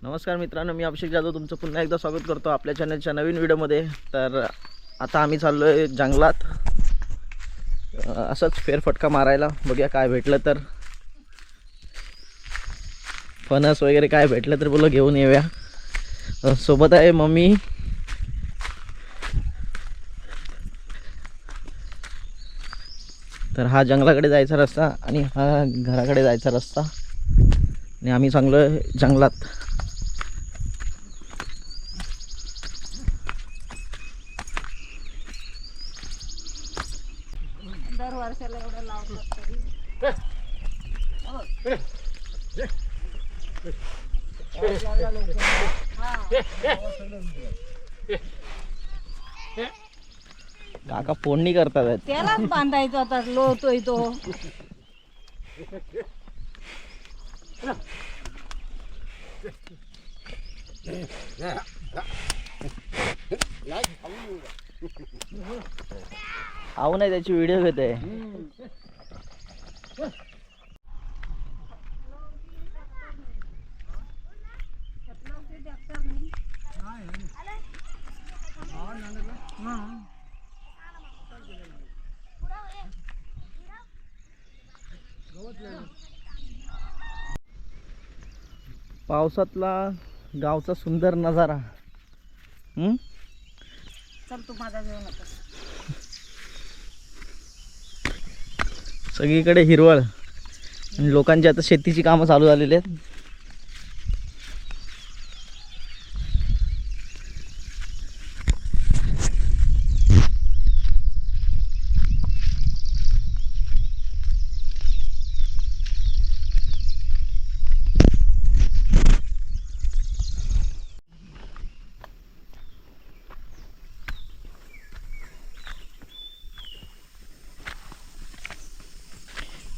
नमस्कार मित्रांनो, मी अभिषेक जाधव तुमचं पुन्हा एकदा स्वागत करतो आपल्या चॅनलच्या नवीन व्हिडिओमध्ये। तर आता आम्ही चाललो आहे जंगलात, असंच फेरफटका मारायला, बघूया काय भेटलं तर। फणस वगैरे काय भेटलं तर बोला घेऊन येऊया। सोबत आहे मम्मी। तर हा जंगलाकडे जायचा रस्ता आणि हा घराकडे जायचा रस्ता, आणि आम्ही चांगलो जंगलात। दर वर्षाला एवढं लावतात तरी काका फोडणी करतात। त्यालाच बांधायचा आता लोळतोय तो। आऊ नाही त्याची व्हिडिओ घेते। पावसातला गावचा सुंदर नजारा। चल तू माझा घेऊन आता। सगळीकडे हिरवळ आणि लोकांची आता शेतीची कामं चालू झालेली आहेत।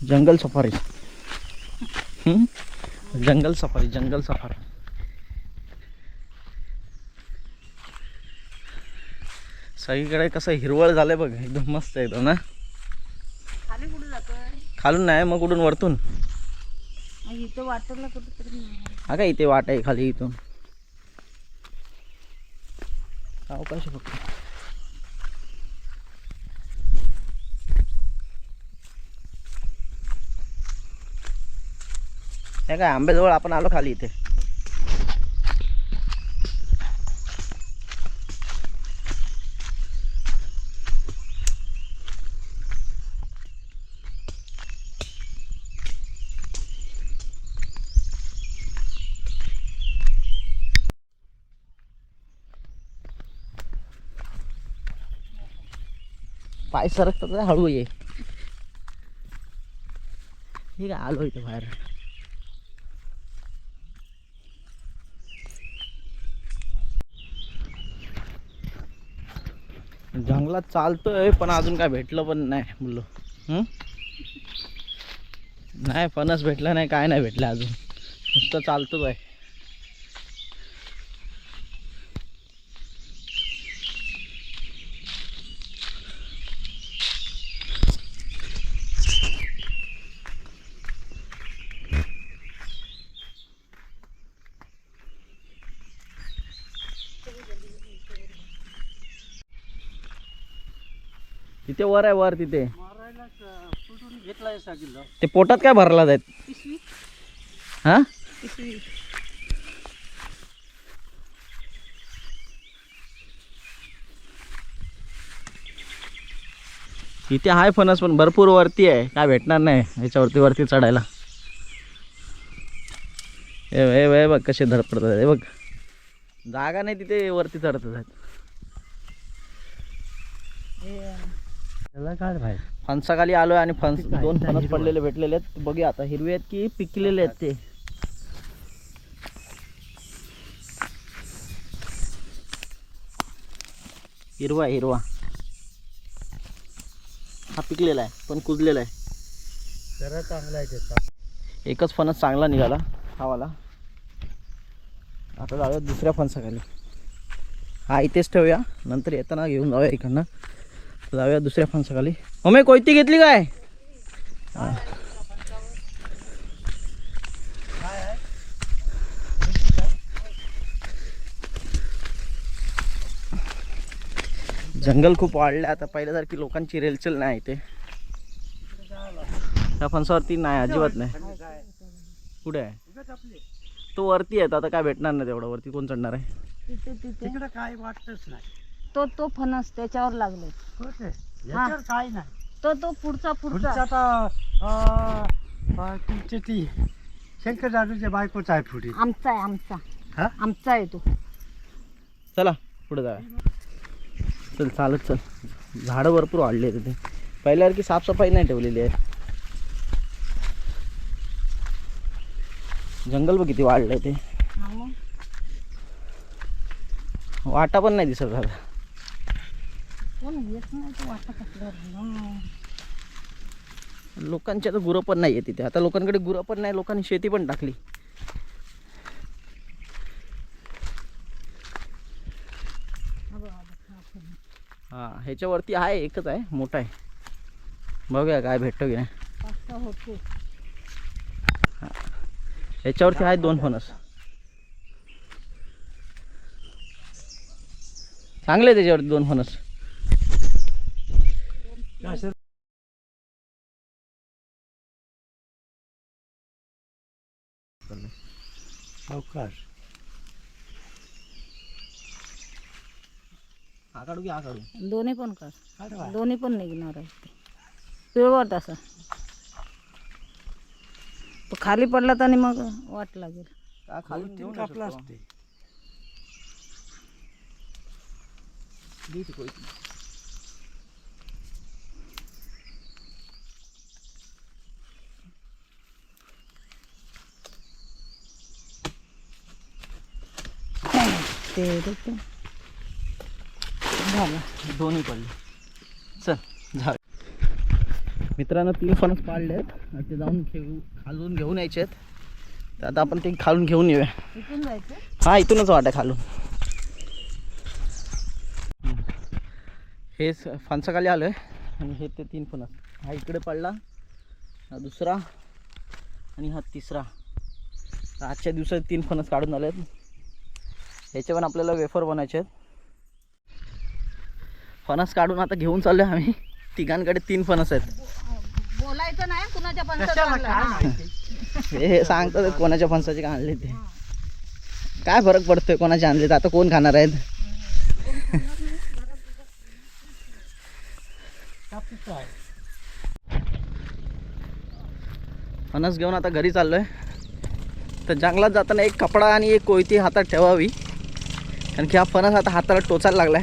जंगल सफारी, जंगल सफारी, जंगल सफारी। सगळीकडे कसं हिरवळ झालंय बघ, एकदम मस्त आहे एकदम ना। खाली कुठे जातोय? खालून नाही, मग कुठून वरतून। इथं वाटरला कुठेतरी नाही। हा काय इथे वाट आहे खाली, इथून अवकाश फक्त। हे काय आंब्याजवळ आपण आलो खाली इथे। पाय सरकतात, हळू ये। ठीक आहे, आलो इथे बाहेर। जंगलात चालतोय पण अजून काय भेटलं पण नाही बोललो। नाही फणस भेटलं नाही, काय नाही भेटलं अजून, नुसतं चालतोच आहे। तिथे वर आहे, वर तिथे ते पोटात काय भरला जात। पिशवी, हा पिशवी। इथे आहे फणस पण भरपूर वरती आहे, काय भेटणार नाही याच्यावरती, वरती चढायला। हे बघ कसे धडपडतात, हे बघ जागा नाही तिथे, वरती चढतात आहेत। फणसाखाली आलोय आणि दोन फणस पडलेले भेटलेले आहेत, बघूया आता हिरवे आहेत की पिकलेले आहेत ते। हिरवा आहे, हिरवा हा पिकलेला आहे पण कुजलेला आहे। जरा चांगला आहे त्याचा, एकच फणस चांगला निघाला हा वाला। आता जाऊया दुसऱ्या फणसाखाली, हा इथेच ठेवूया, नंतर येताना घेऊन जाऊया इकडनं। जाऊया दुसऱ्या फणसाखाली। मम्मी कोयती घेतली काय? जंगल खूप वाढलं आता, पहिल्यासारखी लोकांची रेलचल नाही इथे. त्या फणसावरती नाही, अजिबात नाही. कुठे आहे तो? वरती आहे, आता काय भेटणार नाही तेवढं. वरती कोण चढणार आहे? तिथे तिथे तिकडे काय वाटतच नाही. तो फणस त्याच्यावर लागले. कुठे? याच्यावर काय नाही. तो पुढचा पुढचा तर तुमची ती शंकर दादूच्या बायकोचा आहे पुढे. आमचा आहे, आमचा हा? आमचा आहे तो. चला पुढे जाऊया. चल चालत चल. झाडं भरपूर वाढली आहेत तिथे, पहिल्यासारखी साफसफाई नाही ठेवलेली आहे. जंगल बघ किती वाढलंय ते. हा मग. वाटा पण नाही दिसत आता. कोण येत नाही तो वाटा कसला. लोकांची आता गुरं पण नाही आहे तिथे. आता लोकांकडे गुरं पण नाही, लोकांनी शेती पण टाकली. हा, ह्याच्यावरती आहे, एकच आहे, मोठा आहे. बघूया काय भेटतो की नाही. पाचसा होतो. ह्याच्यावरती आहेत 2 फणस. चांगले त्याच्यावरती 2 फणस. सावकाश. हा काढू की हा काढू? दोन्ही पण कर. काढवा. दोन्ही पण निघणार आहे. पिळवट असा तो खाली पडला तर आणि मग वाट लागेल. का खाली दोन-तीन घेऊन कापला शकतो. असते. दे ती कोयती. ते ते झालं. दोन्ही पडले. चल झाड. मित्रांनो 3 फणस पाडले आहेत, ते जाऊन खालून घेऊन यायचे आहेत. तर आता आपण ते खालून घेऊन येऊया. इथून जायचं. हा, इथूनच वाटा खालून. हे फणसाखाली आलो आहे आणि हे ते 3 फणस. हा इकडे पडला, हा दुसरा आणि हा तिसरा. तर आजच्या दिवसात 3 फणस काढून आले आहेत. ह्याचे पण आपल्याला वेफर बनवायचे आहेत. फणस काढून आता घेऊन चाललो आहे आम्ही. तिघांकडे 3 फणस आहेत. बोलायचं नाही कुणाच्या कशाला काय माहिती. हे सांगतात कोणाच्या फणसाचे का आणले ते. काय फरक पडतोय कोणाचे आणले तर? आता कोण खाणार आहेत? कापूस आहे. फणस घेऊन आता घरी चाललोय. तर जंगलात जाताना एक कपडा आणि एक कोयती हातात ठेवावी, कारण की हा फणस आता हाताला टोचायला लागलाय.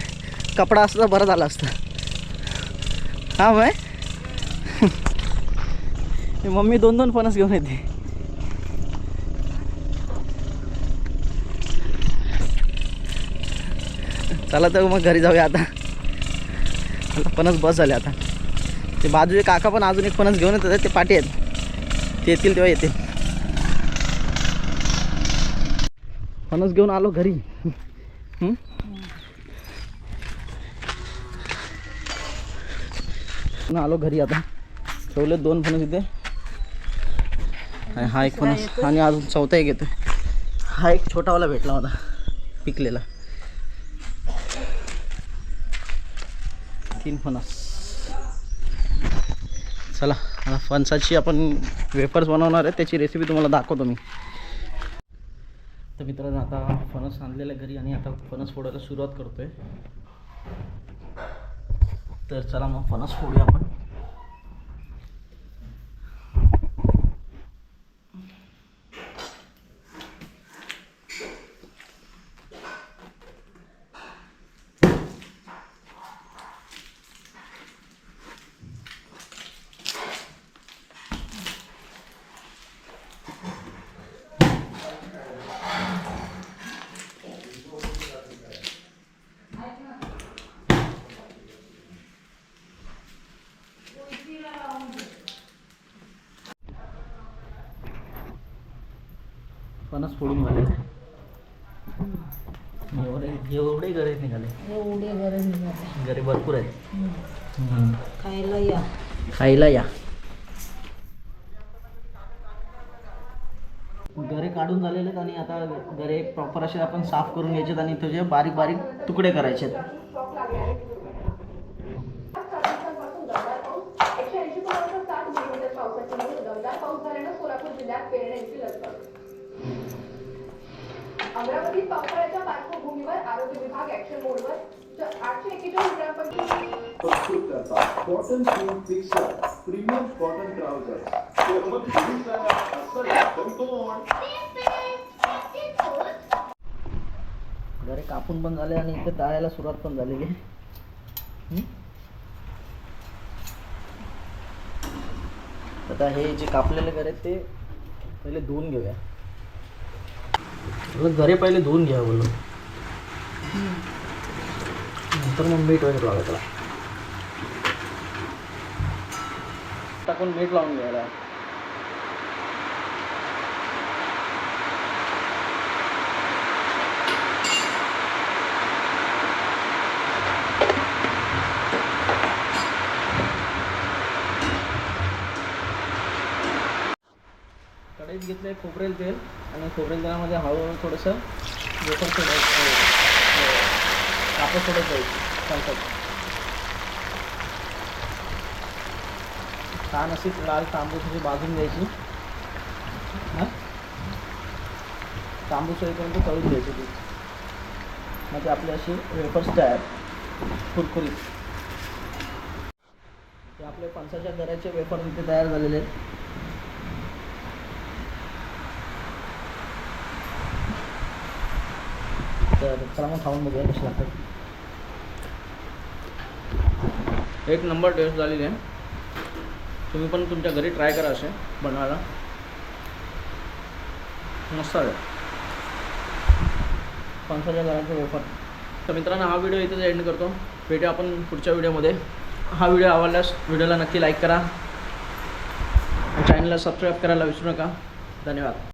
कपडा असता तर बरं झालं असतं. हा मग मम्मी 2-2 फणस घेऊन येते. चला तर मग घरी जाऊया आता. फणस बस झाले आता. ते बाजूचे काका पण अजून एक फणस घेऊन येतात, ते पाठी आहेत. ते येतील तेव्हा येतील. फणस घेऊन आलो घरी. आलो घरी आता. ठेवले 2 फणस इथे. हा एक फणस आणि अजून चौथा एक येतोय. हा एक छोटावाला भेटला होता पिकलेला. 3 फणस. चला आता फणसाची आपण वेफर्स बनवणार आहे, त्याची रेसिपी तुम्हाला दाखवतो मी. तर मित्रांनो आता फणस आणलेला घरी आणि आता फणस फोडायला सुरुवात करतोय. तर चला मग फणस फोडूया आपण. फणस फोडून झाले. एवढे गरे निघाले. एवढे गरज निघाले. गरे भरपूर आहेत. खायला या. खायला या. गरे काढून झालेले आहेत आणि आता गरे प्रॉपर असे आपण साफ करून घ्यायचे आणि त्याचे बारीक बारीक तुकडे करायचे आहेत. अमरावतीत पावसाळ्याच्या पार्श्वभूमीवर आरोग्य विभाग ऍक्शन मोडवर 841 ग्रामपंचायत प्रस्तुत करतात cotton swim picture premium cotton trousers घरे कापून पण झाले आणि इथे तळायला सुरुवात पण झालेली आहे. आता हे जे कापलेले घर आहेत ते पहिले धुवून घेऊया. घरे पहिले धुवून घ्या बोललो, नंतर मग मीठ वगैरे लावायचं. टाकून मीठ लावून घ्यायला. कढईत घेतलं आहे खोबरेल तेल आणि खोबरेल तेलामध्ये हळूहळू थोडंसं वेफर कापड सोडत जायचं. छान अशी लाल तांबूस अशी भाजून घ्यायची. तांबूस होईपर्यंत तळून घ्यायची ती. मग ते आपली अशी वेफर्स तयार कुरकुरीत. ते आपले फणसाच्या घराचे वेफर इथे तयार झालेले आहेत. तर चला मग खाऊन बघूया कशी लागतात. एक नंबर टेस्ट झालेली आहे. तुम्ही पण तुमच्या घरी ट्राय करा असे बनवायला, मस्त आहे फणसाच्या घराचे वेफर. तर मित्रांनो हा व्हिडिओ इथेच एंड करतो. भेटूया आपण पुढच्या व्हिडिओमध्ये. हा व्हिडिओ आवडल्यास व्हिडिओला नक्की लाईक करा, चॅनलला सबस्क्राईब करायला विसरू नका. धन्यवाद.